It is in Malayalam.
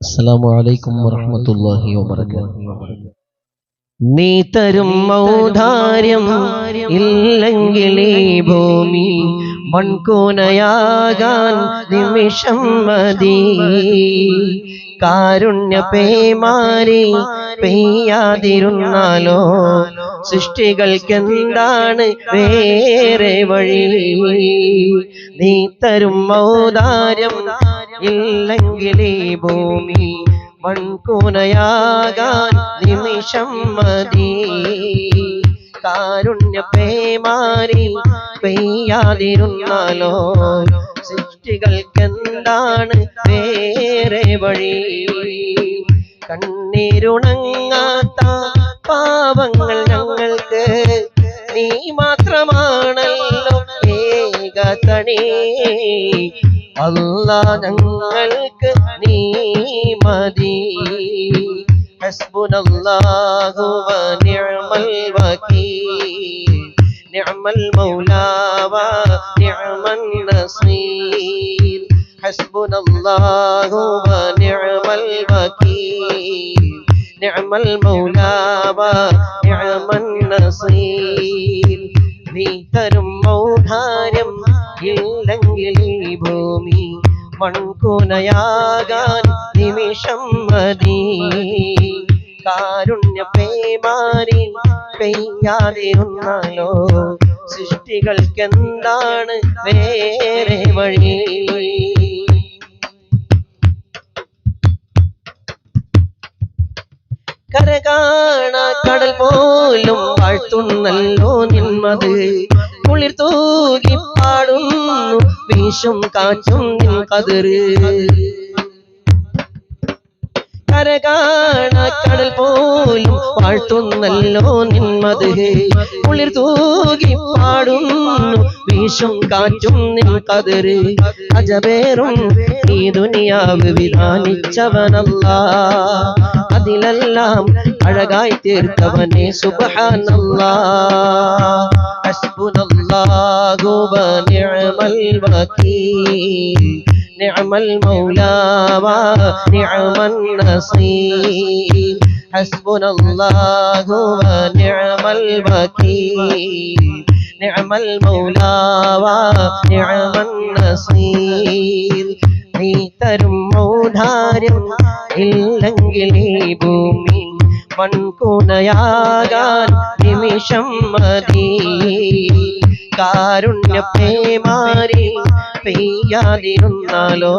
അസ്സലാമു അലൈക്കും വറഹ്മത്തുള്ളാഹി വബറകാതുഹു. നീ തരും ഔദാര്യം ഇല്ലെങ്കിൽ ഈ ഭൂമി മൺകൂനയാകാൻ നിമിഷം മതി. കാരുണ്യ പേമാരി പെയ്യാതിരുന്നാലോ സൃഷ്ടികൾക്കെന്താണ് വേറെ വഴി. നീ തരും ഔദാര്യം ഇല്ലെങ്കിൽ ഈ ഭൂമി മൺകൂനയാകാൻ നിമിഷം മതി. കാരുണ്യ പേമാരി പെയ്യാതിരുന്നാലോ സൃഷ്ടികൾക്കെന്താണ് വേറെ വഴി. കണ്ണീരുണങ്ങാത്ത പാവങ്ങൾ ഞങ്ങൾക്ക് നീ മാത്രമാണല്ലോ ഏകതണി. അല്ലാഹ് ഞങ്ങൾക്ക് നീ മതി. ഹസ്ബുനല്ലാഹു വ നിഅമൽ വകീൽ, നിഅമൽ മൗലാ വ നിഅമൻ നസീർ. ഹസ്ബുനല്ലാഹു വ നിഅമൽ വകീൽ, നിഅമൽ മൗലാ വ നിഅമൻ നസീർ. നീ തരും ഔദാര്യം ഇല്ലെങ്കിൽ ഈ ഭൂമി മൺകൂനയാകാൻ നിമിഷം മതി. കാരുണ്യ പേമാരി പെയ്യാതിരുന്നാലോ സൃഷ്ടികൾക്കെന്താണ് വേറെ വഴി. കരകാണ കടൽ പോലും വാഴ്ത്തുന്നല്ലോ നിന്മത്. കുളിർ തൂകി പാടുന്നു വീശും കാറ്റും നിൻ കതിര്. കരകാണ കടൽ പോലും വാഴ്ത്തുന്നല്ലോ നിന്മത്. കുളിർ തൂകി പാടുന്നു വീശും കാറ്റും നിൻ കതിര്. അജബേറും ഈ ദുനിയാവ് വിധാനിച്ചവനല്ലാഹ്, അതിലെല്ലാം അഴകായി തീർത്തവനെ സുബ്ഹാനല്ലാഹ്. ഹസ്ബുനല്ലാഹു വ നിഅമൽ വകീൽ, നിഅമൽ മൗലാ വ നിഅമൻ നസീർ. ഹസ്ബുനല്ലാഹു വ നിഅമൽ വകീൽ, നിഅമൽ മൗലാ വ നിഅമൻ നസീർ. നീ തരും ഔദാര്യം ഇല്ലെങ്കിൽ ഈ ഭൂമി മൺകൂനയാകാൻ നിമിഷം മതി. കാരുണ്യ പേമാരി പെയ്യാതിരുന്നാലോ